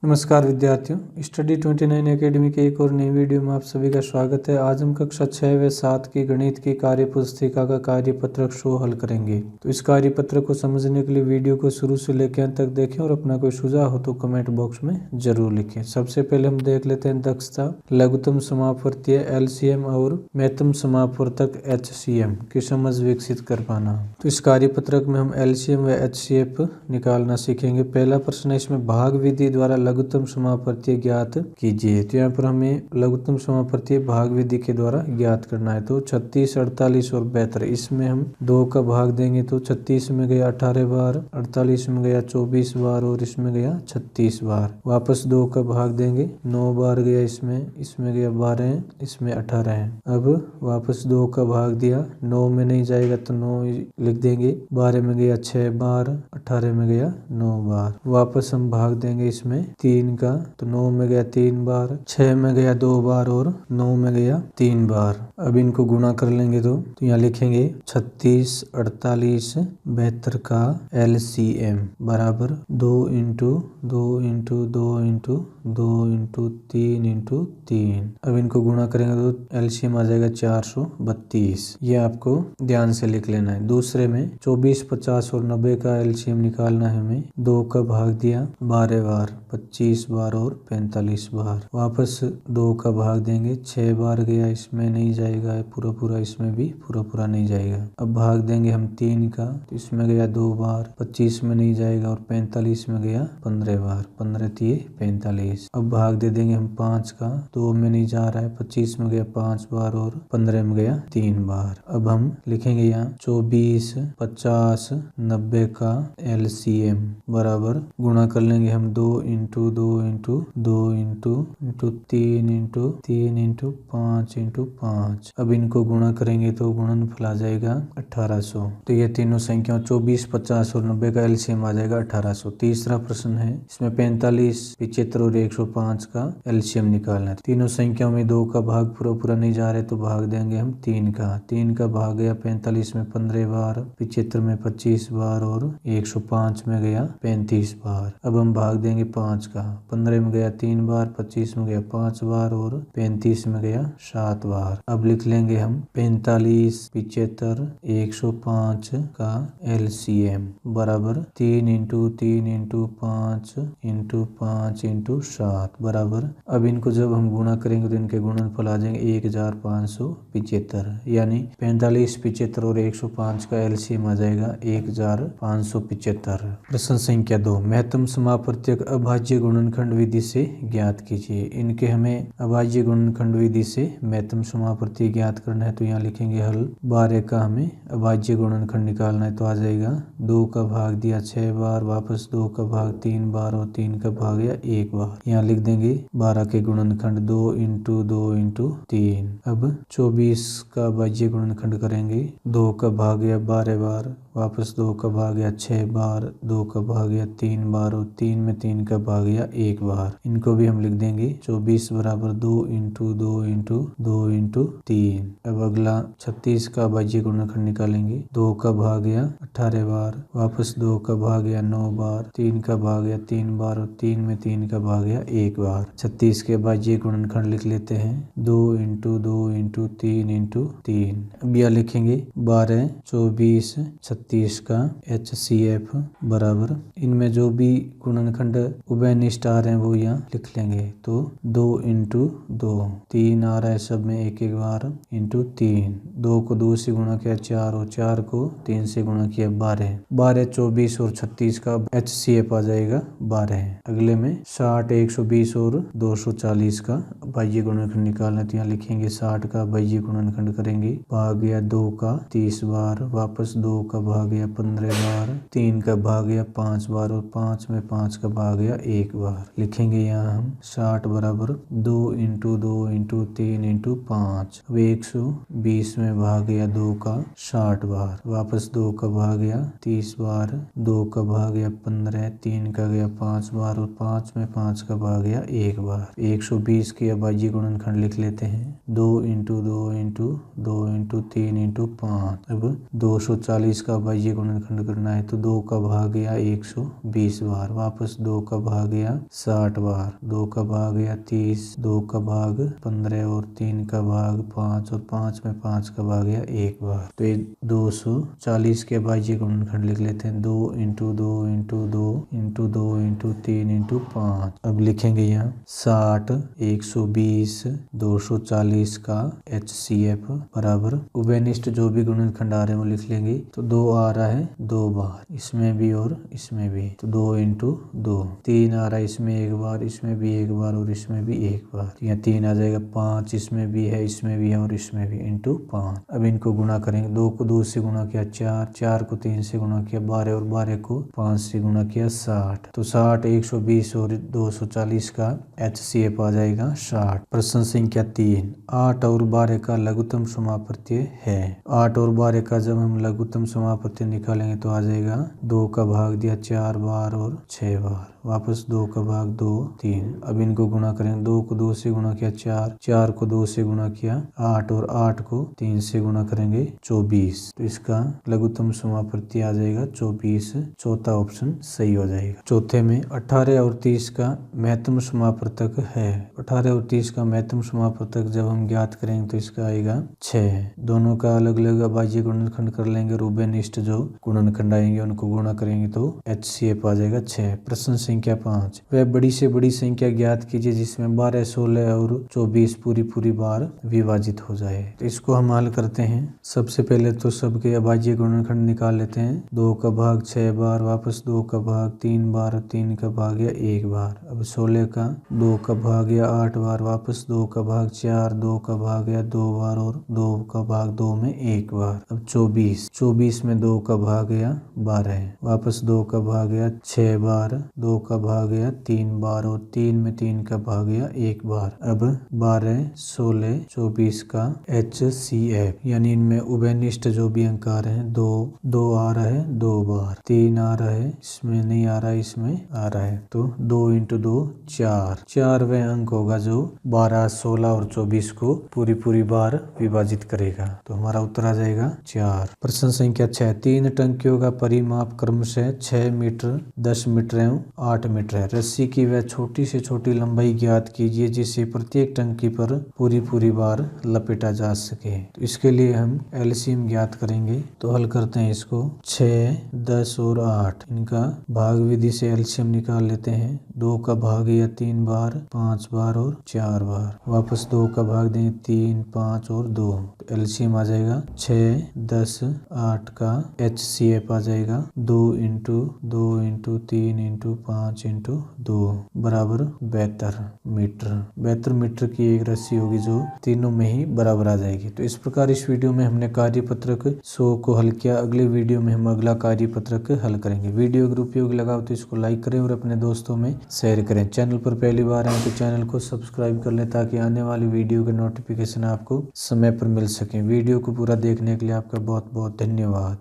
नमस्कार विद्यार्थियों, study 29 academy के एक और नई वीडियो में आप सभी का स्वागत है। आज हम कक्षा 6 व 7 की गणित की कार्य पुस्तिका का कार्यपत्रक शो हल करेंगे। तो इस कार्यपत्रक को समझने के लिए वीडियो को शुरू से लेकर अंत तक देखें और अपना कोई सुझाव हो तो कमेंट बॉक्स में जरूर लिखें। सबसे पहले हम देख लेते हैं दक्षता, लघुत्तम समापवर्तीय LCM और महत्तम समापवर्तक HCM की समझ विकसित कर पाना। तो इस कार्यपत्रक में हम LCM व HCF निकालना सीखेंगे। पहला प्रश्न है, इसमें भाग विधि द्वारा लघुत्तम समापवर्तीय ज्ञात कीजिए। तो यहाँ पर हमें लघुत्तम समापवर्तीय भाग विधि के द्वारा ज्ञात करना है। तो 36, 48 और 72, इसमें हम 2 का भाग देंगे तो 36 में गया 18 बार, 48 में गया 24 बार और इसमें गया 36 बार। वापस 2 का भाग देंगे, 9 बार गया इसमें गया 12, इसमें 18 है। अब वापस 2 का भाग दिया, 9 में नहीं जाएगा तो 9 लिख देंगे, 12 में गया 6 बार, 18 में गया 9 बार। वापस हम भाग देंगे इसमें 3 का, तो 9 में गया 3 बार, 6 में गया 2 बार और 9 में गया 3 बार। अब इनको गुणा कर लेंगे तो यहाँ लिखेंगे 36, 48, 72 का LCM बराबर 2 into 2 into 2 into 2 into 3 into 3। अब इनको गुणा करेंगे तो LCM आ जाएगा 432। ये आपको ध्यान से लिख लेना है। दूसरे में 24, 50 और 90 का LCM निकालना है हमें। 2 का भाग दिया 12 बार, 25 बार और 45 बार। वापस 2 का भाग देंगे, 6 बार गया, इसमें नहीं जाएगा पूरा, इसमें भी पूरा नहीं जाएगा। अब भाग देंगे हम 3 का, तो इसमें गया 2 बार, 25 में नहीं जाएगा और 45 में गया 15 बार, 15 तिये 45। अब भाग दे देंगे हम 5 का, 2 में नहीं जा रहा है, 25 में गया 5 बार और 15 में गया 3 बार। अब हम लिखेंगे यहाँ 24, 50, 90 का LCM बराबर गुणा कर लेंगे हम 2 into 2 into 2 into 3 into 3 into 5 into 5। अब इनको गुणा करेंगे तो गुणनफल आ जाएगा 1800। तो ये तीनों संख्या 24, 50 और 90 का LCM आ जाएगा 1800। तीसरा प्रश्न है, इसमें 45, 75 और 105 का LCM निकालना है। तीनों संख्याओं में 2 का भाग पूरा नहीं जा रहे तो भाग देंगे हम 3 का। 3 का भाग गया 45 में 15 बार, 75 में 25 बार और 105 में गया 35 बार। अब हम भाग देंगे 5 का, 15 में गया 3 बार, 25 में गया 5 बार और 35 में गया 7 बार। अब लिख लेंगे हम 45, 75, 105 का LCM बराबर 3 इंटू 3 इंटू 5 इंटू 5 इंटू 7 बराबर। अब इनको जब हम गुणा करेंगे तो इनके गुणनफल आ जाएंगे 1575, यानी 45, 75 और 105 का LCM आ जाएगा 1575। प्रश्न संख्या 2, महत्तम समापवर्तक अभाज्य गुणनखंड विधि से ज्ञात कीजिए। इनके हमें अभाज्य गुणनखंड विधि से महत्तम समापवर्तक ज्ञात करना है। तो यहाँ लिखेंगे हल। 12 का हमें अभाज्य गुणनखंड निकालना है तो आ जाएगा 2 का भाग दिया 6 बार, वापस 2 का भाग 3 बार और 3 का भाग गया 1 बार। यहाँ लिख देंगे 12 के गुणनखंड 2 इंटू 2 इंटू 3। अब 24 का अभाज्य गुणनखंड करेंगे, 2 का भाग गया 12 बार, वापस 2 का भाग गया 6 बार, 2 का भाग गया 3 बार और 3 में 3 का भाग गया 1 बार। इनको भी हम लिख देंगे 24 बराबर 2 इंटू 2 इंटू 2 इंटू 3। अब अगला 36 का अभाज्य गुणनखंड निकालेंगे। 2 का भाग गया 18 बार, वापस 2 का भाग गया 9 बार, 3 का भाग गया 3 बार और 3 में 3 का भाग गया 1 बार। 36 के अभाज्य गुणनखंड लिख लेते हैं 2 इंटू 2 इंटू 3 इंटू 3। अब यह लिखेंगे 12, 24, 36 का HCF बराबर, इनमें जो भी गुणनखंड उभयनिष्ठ आ रहे हैं वो यहाँ लिख लेंगे। तो 2 इंटू 2, 3 आ रहा है सब में एक बार, इंटू 3। 2 को 2 से गुणा किया 4 और 4 को 3 से गुणा किया 12। 12, 24 और 36 का HCF आ जाएगा 12। अगले में 60, 120 और 240 का अभाज्य गुणनखंड निकालना है। तो यहाँ लिखेंगे 60 का अभाज्य गुणनखंड करेंगे, भाग गया 2 का 30 बार, वापस 2 का भाग गया 15 बार, 3 का भाग गया 5 बार और 5 में 5 का भाग गया 1 बार। लिखेंगे यहाँ हम 60 बराबर 2 इंटू 2 इंटू 3 इंटू 5। अब 120 में भाग गया 2 का 60 बार, वापस 2 का भाग गया 30 बार, 2 का भाग गया 15, 3 का गया 5 बार और 5 में 5 का भाग गया 1 बार। 120 के अभाज्य गुणनखंड लिख लेते हैं 2 इंटू 2 इंटू 2 इंटू 3 इंटू 5। अब 240 का बाह्य गुणनखंड करना है तो 2 का भाग गया 120 बार, वापस 2 का भाग गया 60 बार, 2 का भाग गया 30, 2 का भाग 15 और 3 का भाग 5 और 5 में 5 का भाग गया 1 बार। तो ये 240 के बाह्य गुणनखंड लिख लेते हैं 2 into 2 into 2 into 2 into 3 into 5। अब लिखेंगे यहाँ 60, 120, 240 का HCF बराबर उभयनिष्ठ जो भी गुणनखंड आ रहे हैं वो लिख लेंगे। तो 2 आ रहा है 2 बार, इसमें भी और इसमें भी, तो 2 इंटू 2। 3 आ रहा है इसमें 1 बार, इसमें भी 1 बार और इसमें भी 1 बार, तो यहाँ 3 आ जाएगा। 5 इसमें भी है, इसमें भी है और इसमें भी, इंटू 5। अब इनको गुणा करेंगे, 2 को 2 से गुणा किया 4, 4 को 3 से गुणा किया 12 और 12 को 5 से गुणा किया 60। तो 60, 120 और 240 का HCF आ जाएगा 60। प्रश्न संख्या 3, 8 और 12 का लघुत्तम समापत्य है। 8 और 12 का जब हम लघुत्तम समापत्य निकालेंगे तो आ जाएगा 2 का भाग दिया 4 बार और 6 बार, वापस 2 का भाग 2, 3। अब इनको गुणा करेंगे, 2 को 2 से गुणा किया 4, 4 को 2 से गुणा किया 8 और 8 को 3 से गुणा करेंगे 24। तो इसका लघुत्तम समापत्ति आ जाएगा 24। चौथा ऑप्शन सही हो जाएगा। चौथे में 18 और 30 का महत्तम समापवर्तक है। 18 और 30 का महत्तम समापवर्तक जब हम ज्ञात करेंगे तो इसका आएगा 6। दोनों का अलग अलग अभाज्य गुणनखंड कर लेंगे और उभयनिष्ठ जो गुणनखंड आएंगे उनको गुणा करेंगे तो HCF आ जाएगा 6। प्रश्न संख्या 5, वह बड़ी से बड़ी संख्या ज्ञात कीजिए जिसमें 12, 16 और 24 पूरी बार विभाजित हो जाए। तो इसको हम हल करते हैं। सबसे पहले तो सबके अभाज्य गुणनखंड निकाल लेते हैं। 2 का भाग 6 बार, वापस 2 का भाग 3 बार, 3 का भाग या 1 बार। अब 16 का 2 का भाग या 8 बार, वापस 2 का भाग 4, 2 का भाग या 2 बार और 2 का भाग 2 में 1 बार। अब 24 में 2 का भाग या 12, वापस 2 का भाग या 6 बार, 2 का भाग या 3 बार और 3 में 3 का भाग या 1 बार। अब 12, 16, 24 का HCF यानी इनमें उभयनिष्ठ जो भी अंक आ रहे हैं 2 आ रहा है 2 बार, 3 आ रहा है, इसमें नहीं आ रहा है, इसमें आ रहा है। तो 2 इंटू 2 4 वह अंक होगा जो 12, 16 और 24 को पूरी बार विभाजित करेगा। तो हमारा उत्तर आ जाएगा 4। प्रश्न संख्या 6, 3 टंकियों का परिमाप क्रमशः 6 मीटर, 10 मीटर एवं 8 मीटर है। रस्सी की वह छोटी से छोटी लंबाई ज्ञात कीजिए जिसे प्रत्येक टंकी पर पूरी बार लपेटा जा सके। तो इसके लिए हम LCM ज्ञात करेंगे। तो हल करते हैं इसको। 6, 10 और 8 इनका भाग विधि से LCM निकाल लेते हैं। 2 का भाग या 3 बार, 5 बार और 4 बार, वापस 2 का भाग दें 3, 5 और 2। तो LCM आ जाएगा 6, 10, 8 का HCF आ जाएगा 2 इंटू 2 इंटू 3 इंटू 5 इंटू 2 बराबर 72 मीटर। 72 मीटर की एक रस्सी होगी जो तीनों में ही बराबर आ जाएगी। तो इस प्रकार इस वीडियो में हमने कार्यपत्रक 100 को हल किया। अगले वीडियो में हम अगला कार्यपत्रक हल करेंगे। वीडियो अगर उपयोगी लगा तो इसको लाइक करें और अपने दोस्तों में शेयर करें। चैनल पर पहली बार आए तो चैनल को सब्सक्राइब कर लें ताकि आने वाली वीडियो के नोटिफिकेशन आपको समय पर मिल सके। वीडियो को पूरा देखने के लिए आपका बहुत बहुत धन्यवाद।